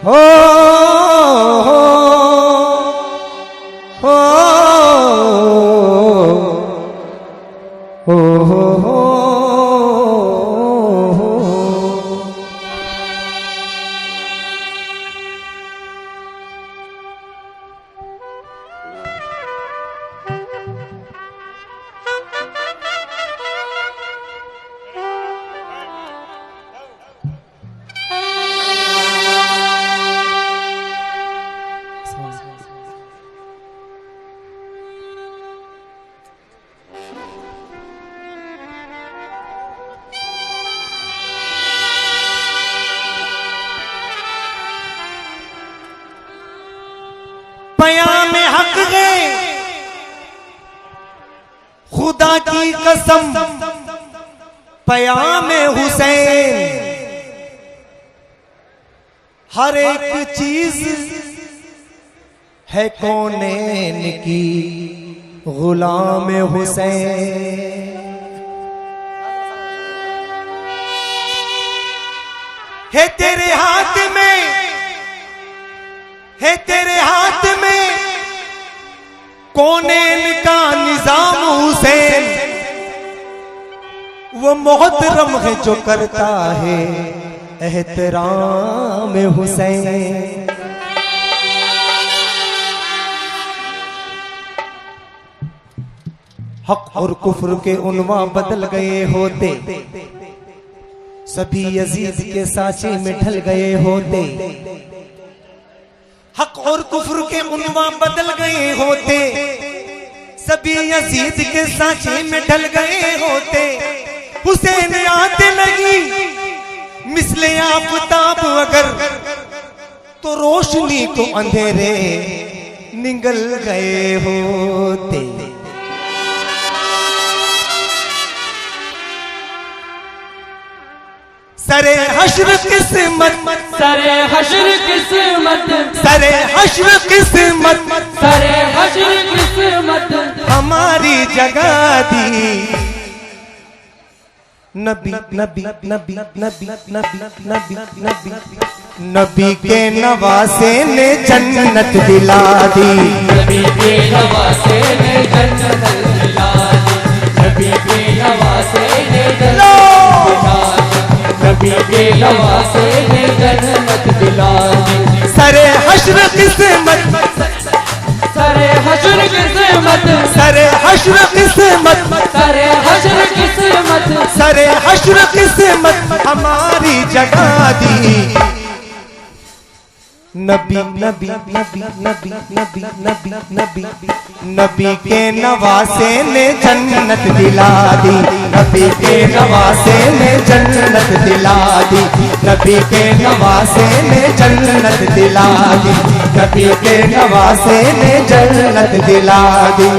हो हो हो हो हो हो। पयाम हक गए खुदा की कसम, पयाम हुसैन हर एक चीज है कौनैन की गुलाम हुसैन। है तेरे हाथ में, है तेरे हाथ में कौनैन का निजाम हुसैन। वो मोहतरम है जो करता है एहतराम हुसैन। हक और कुफ्र के उन्वा बदल गए होते, सभी यजीद के साँचे में ढल गए होते। हक और कुफ्र के उन्वा बदल गए होते, सभी यजीद के साँचे में ढल गए होते। हुसैन आते लगी मिसले आफताब अगर, तो रोशनी को अंधेरे निगल गए होते। सरे हश्र किस्मत, सरे हश्र किस्मत, सरे हश्र किस्मत, सरे हश्र किस्मत हमारी जगा दी। नबी नबी नबी नबी नबी नबी नबी नबी के नवासे ने जन्नत दिला दी। नबी के नवासे ने जन्नत दिला दी। नबी के नवासे ने जन्नत, नबी के नवासे ने जन्नत दिला दी। सरे हश्र किस्मत, सरे हश्र किस्मत, सरे हश्र किस्मत, सरे हश्र किस्मत, सरे हश्र किस्मत हमारी जगा दी। नबी नबी नबी नबी नबी नबी नबी नबी के नवासे ने जन्नत दिला दी। नबी के नवासे ने जन्नत दिला दी। नबी के नवासे ने जन्नत दिला दी। नबी के नवासे ने जन्नत दिला दी।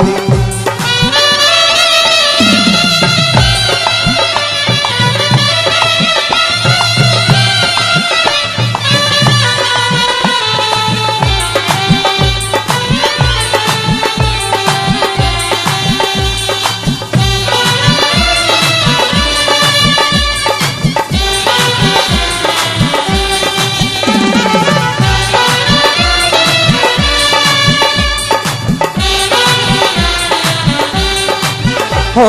हो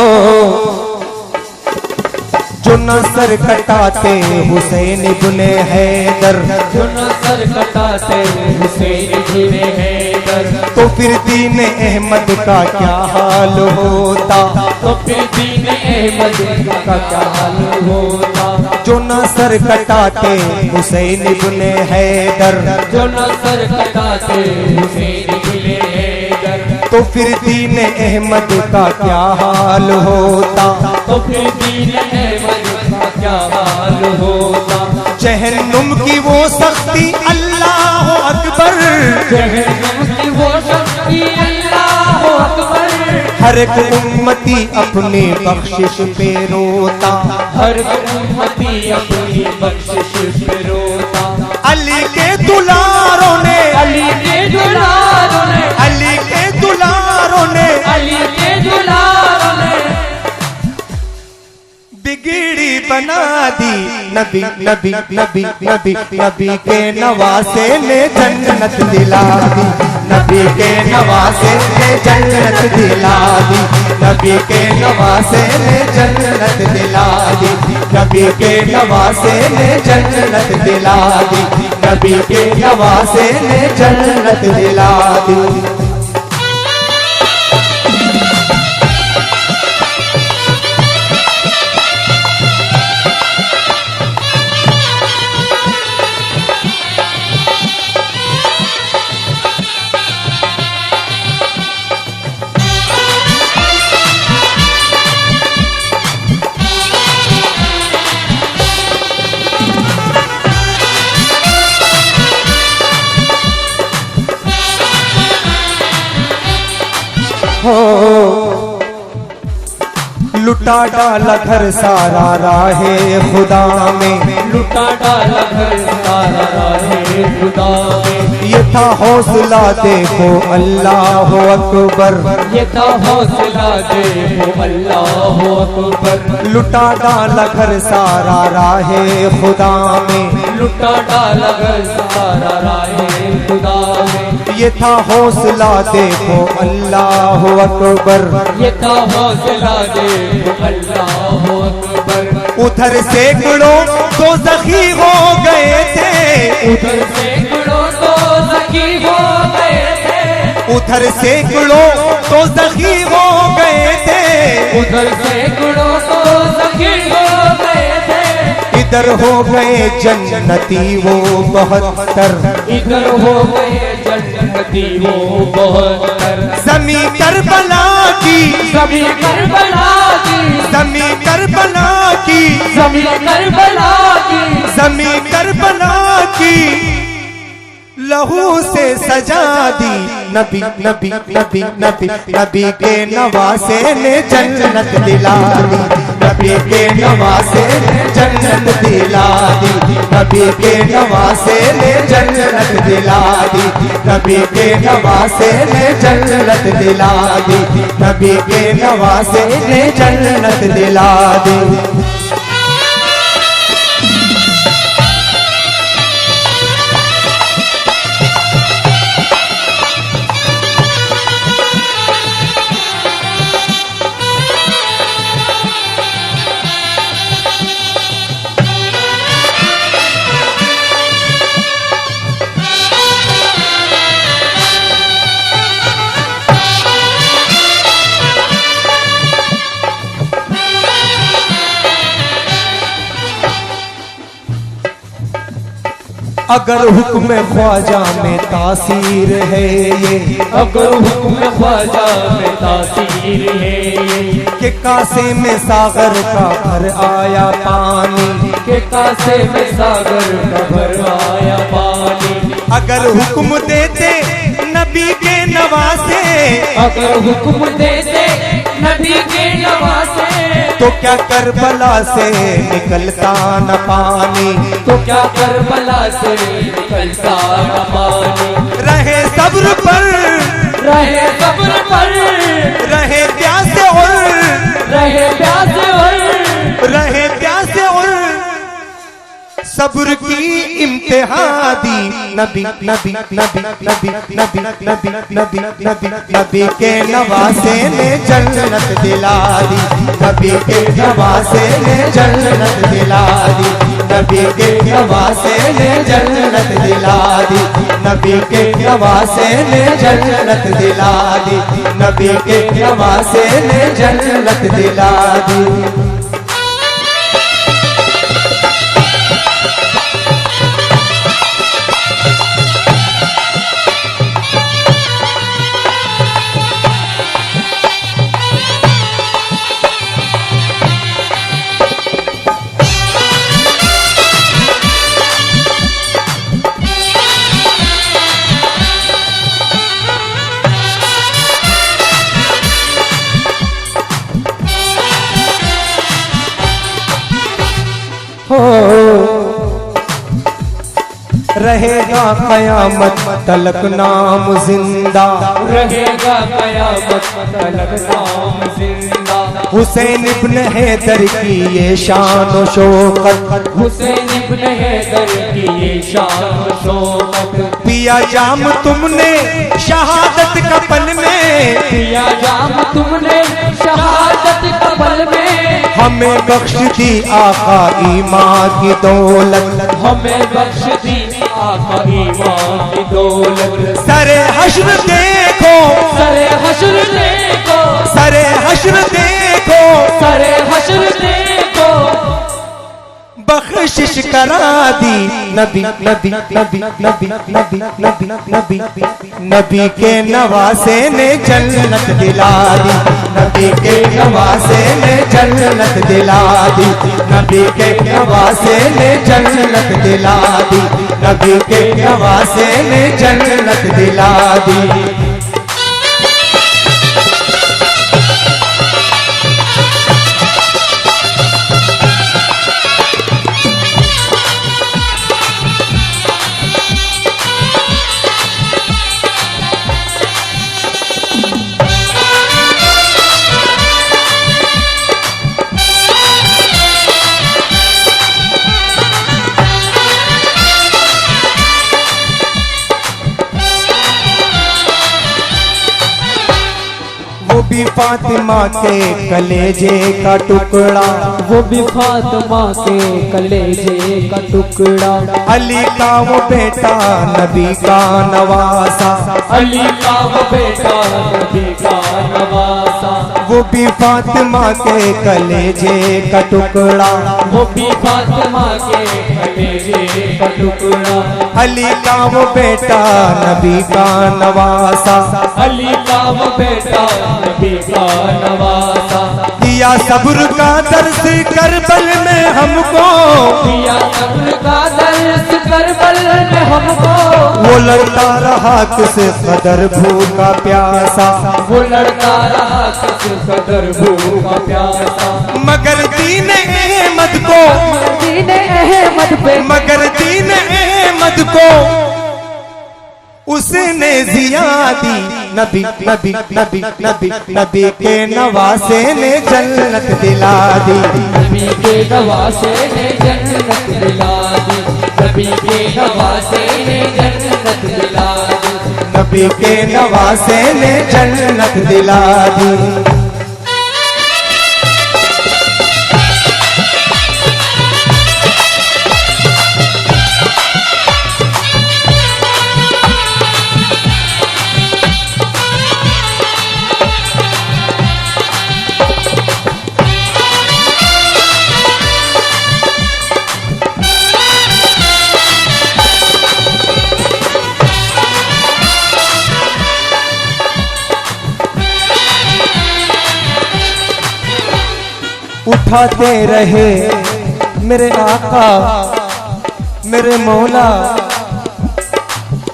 जो नसर कटाते हुसैन इब्ने हैदर, जो नसर कटाते हुसैन इब्ने हैदर, तो फिर दीन अहमद का क्या हाल होता। तो फिर दीन अहमद का क्या हाल होता। जो नसर कटाते हुसैन इब्ने हैदर, जो नसर कटाते हुसैन इब्ने हैदर, तो फिर दीन अहमद का क्या हाल होता। तो फिर दीन अहमद का क्या हाल होता। जहन्नुम की वो सख्ती अल्लाह अकबर, जहन्नुम की वो शक्ति अल्लाह अकबर, हर एक उम्मती अपनी बख्शिश पे रोता। हर उम्मती अपनी बख्शिश पे रोता। अली के दुलारों ने, अली के दुलारों ने, अली के दुलारों ने, अली के दुलारों ने बिगड़ी बना दी। नबी नबी नबी नबी नबी के नवासे ने जन्नत दिला दी। नबी के नवासे ने जन्नत दिला दी। नबी के नवासे ने जन्नत दिला दी। नबी के नवासे ने जन्नत दिला दी। नबी के नवासे ने जन्नत दिला दी। लुटा डाला घर सारा राहे खुदा में। लुटा डाला घर सारा राहे खुदा में। ये था हौसला देखो अल्लाह अकबर। ये था हौसला देखो अल्लाह अकबर। लुटा डाला घर सारा राहे खुदा में। लुटा डाला घर सारा राहे खुदा में। ये था हौसला देखो अल्लाह अकबर। ये था हौसला देखो अल्लाह अकबर। उधर सैकड़ों तो ज़ख़ी हो गए थे। उधर सैकड़ों तो ज़ख़ी हो गए थे। उधर सैकड़ों तो ज़ख़ी हो गए थे। उधर सैकड़ों तो ज़ख़ी हो गए थे। इधर हो गए जन्नती वो 72। इधर हो गए जन्नती वो 72। ज़मी करबला की। ज़मी करबला की। ज़मी करबला की। ज़मी करबला की। ज़मी करबला की लहू से सजा दी। नबी नबी नबी नबी नबी के नवासे ने जन्नत दिला दी। नबी के नवासे ने जन्नत दिला दी। नबी के नवासे ने जन्नत दिला दी। नबी के नवासे ने जन्नत दिला दी। नबी के नवासे ने जन्नत दिला दी। अगर हुक्म ख्वाजा में तासीर है ये। अगर हुक्म ख्वाजा में तासीर है ये। कि कासे में सागर का भर आया पानी। के कासे में सागर का भर आया पानी। अगर हुक्म देते नबी के नवासे। अगर हुक्म देते नबी के नवासे। तो क्या करबला से निकलता न पानी। तो क्या करबला से निकलता न पानी। रहे सब्र पर। रहे सब्र पर। रहे प्यासे और। रहे प्यासे और। रहे प्यासे और सब्र की इम्तिहान दी। नबी नबी नबी नबी नबी नबी नबी नबी नबी के नवासे ने जन्नत दिला दी। नबी के नवासे ने जन्नत दिला दी। नबी के नवासे ने जन्नत दिला दी। नबी के नवासे ने जन्नत दिला दी। नबी के नवासे ने जन्नत दिला दी। हो रहेगा कयामत तलक नाम जिंदा। रहेगा कयामत तलक नाम जिंदा। हुसैन इब्न हैदर की ये शान व शौकत, हुसैन इब्न हैदर की ये शान व शौकत। पिया जाम तुमने शहादत का पल में, पिया जाम तुमने शहादत का पल में, हमें बख्श दी आका ईमान की दौलत, हमें बख्श दी आका ईमान की दौलत। सरे हश्र देखो, सरे हश्र देखो, सरे हश्र देखो, सरे हश्र देखो, बख्शिश करा दी नबी नबी नबी नबी नबी नबी नबी नबी के नवासे ने जन्नत दिला दी, नबी के नवासे ने जन्नत दिला दी, नबी के नवासे ने जन्नत दिला दी, नबी के नवासे ने जन्नत दिला दी। वो भी फातिमा के कलेजे का टुकड़ा, वो भी फातिमा के कलेजे का टुकड़ा, अली का वो बेटा नबी का नवासा, अली का वो बेटा नबी का नवासा, वो भी फातिमा के कलेजे का टुकड़ा, वो भी फातिमा के कलेजे का टुकड़ा, अली का वो बेटा नबी का नवासा, अली का वो बेटा नबी का नवासा। दिया सब्र का दर्स करबल में हमको, दिया सब्र का दर्स करबल में हमको, वो लड़ता रहा किस कदर भूखा प्यासा, वो लड़ता रहा किस कदर भूखा प्यासा, मगर दीन अहमद को, दीन अहमद पे, मगर दीन अहमद को उसने जियादी नबी नबी नबी नबी नबी के नवासे ने जन्नत दिला दी, नबी के नवासे ने जन्नत दिला दी, नबी के नवासे ने जन्नत दिला दी, नबी के नवासे ने जन्नत दिला दी। उठाते रहे मेरे आका मेरे मौला,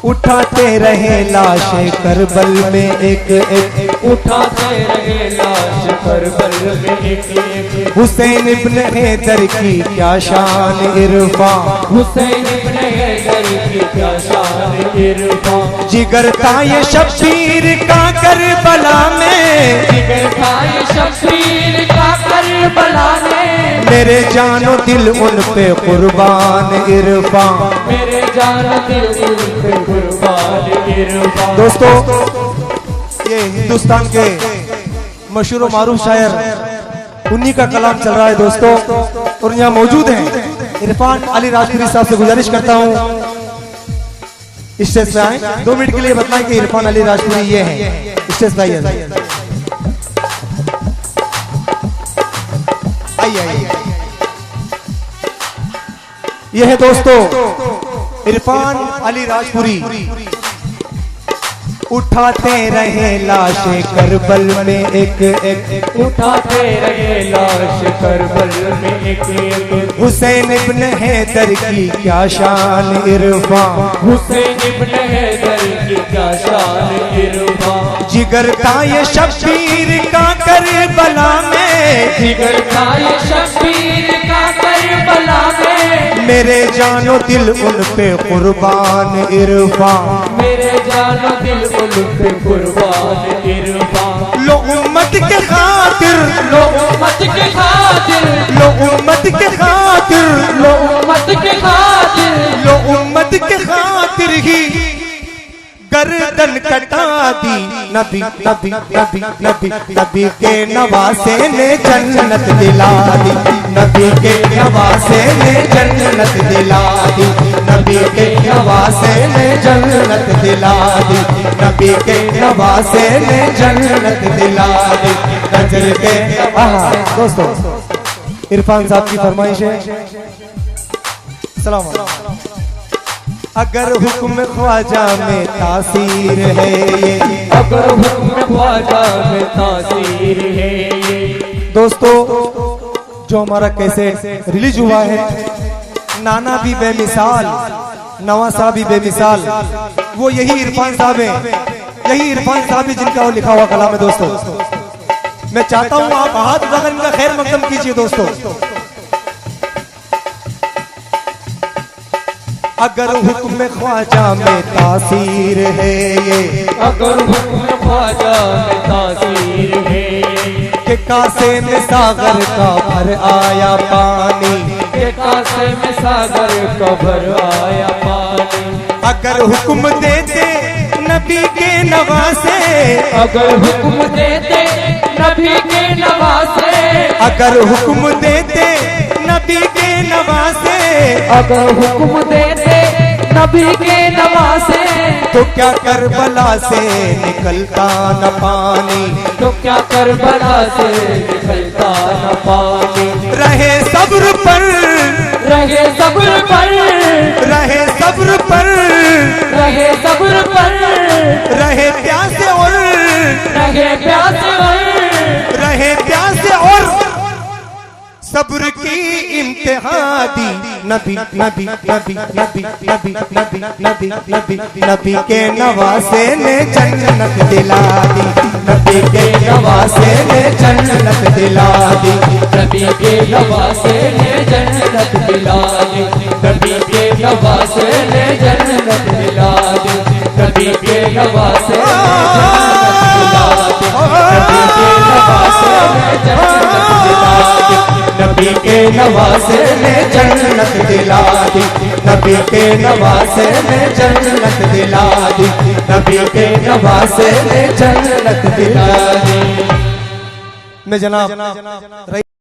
उठाते रहे लाशें करबल में एक एक, उठाते रहे लाश करबल में एक एक, हुसैन इब्न हैदर की क्या शान इरफा, हुसैन इब्न हैदर की क्या शान इरफा, जिगर था ये शब्बीर का करबला में, जिगर था ये शब्बीर का करबला में, मेरे जानो दिल उन पे कुर्बान इरफा। मेरे जान दिल उन पे कुर्बान इरफा। दोस्तों ये हिंदुस्तान के मशहूर मारूफ शायर उन्हीं का कलाम चल रहा है दोस्तों, और यहाँ मौजूद हैं इरफान अली राजपुरी साहब से गुजारिश करता हूँ स्टेज पे आए, 2 मिनट के लिए बताएं कि इरफान अली राजपुरी ये हैं, स्टेज पे आइए, आइए। ये है दोस्तों इरफान अली राजपुरी। उठाते रहे लाशें करबल में एक एक, उठाते रहे लाश करबल में एक एक, हुसैन इब्न हैदर की क्या शान इरफा, हुसैन इब्न हैदर की क्या शान इरफा, जिगर था ये शब्बीर का करबला में, जिगर था ये शब्बीर का करबला में, मेरे जानो दिल उन पे कुर्बान इरफा, मेरे जानो दिल उन पे कुर्बान इरफा। लो उम्मत के खातिर खातिर, लो उम्मत के खातिर, लो उम्मत के खातिर, लो उम्मत के खातिर, लो उम्मत के खातिर ही गर्दन कटा दी। नबी नबी नबी नबी नबी के नवासे ने जन्नत दिला दी, नबी के नवासे ने जन्नत दिला दी, नबी के नवासे ने जन्नत दिला दी, नबी के नवासे ने जन्नत दिला दी। नजर के दोस्तों इरफान साहब की फरमाइश है। सलाम अलैकुम। अगर हुक्म ख्वाजा में तासीर है ये, अगर हुक्म ख्वाजा में तासीर है ये। दोस्तों जो हमारा कैसे रिलीज हुआ है, नाना भी बेमिसाल, नवा साहब भी बेमिसाल, वो यही इरफान साहब है, यही इरफान साहब है जिनका वो लिखा हुआ कलाम है। दोस्तों मैं चाहता हूँ आप हाथ उठाकर इनका खैर मकदम कीजिए। दोस्तों अगर हुक्म ख्वाजा में तासीर है ये, अगर हुक्म ख्वाजा में तासीर है कि कासे में सागर का भर आया पानी, के कासे में सागर का भर आया पानी। अगर हुक्म देते नबी के नवासे, अगर हुक्म देते नबी के नवासे, अगर हुक्म देते नबी के नवासे, अगर हुक्म देते नबी के नवासे, तो क्या करबला से निकलता न पानी, तो क्या करबला से निकलता न पानी। रहे सब्र पर, रहे सब्र पर, रहे सब्र पर, रहे सब्र पर, रहे प्यासे और, रहे प्यासे और, रहे प्यासे और सब्र की इम्तिहान दी। नबी नबी नबी नबी नबी नबी नबी नबी नबी के नवासे ने जन्नत दिला दी, नबी के नवासे ने जन्नत दिला दी, नबी के नवासे ने जन्नत दिला दी, नबी के नवासे ने जन्नत दिला दी, नबी के नवासे ने जन्नत दिला दी, नबी के नवासे ने जन्नत दिला दी, नबी के नवासे ने जन्नत दिला दी, नबी के नवासे ने जन्नत दिला दी, नबी के नवासे ने जन्नत दिला दी। मैं जनाब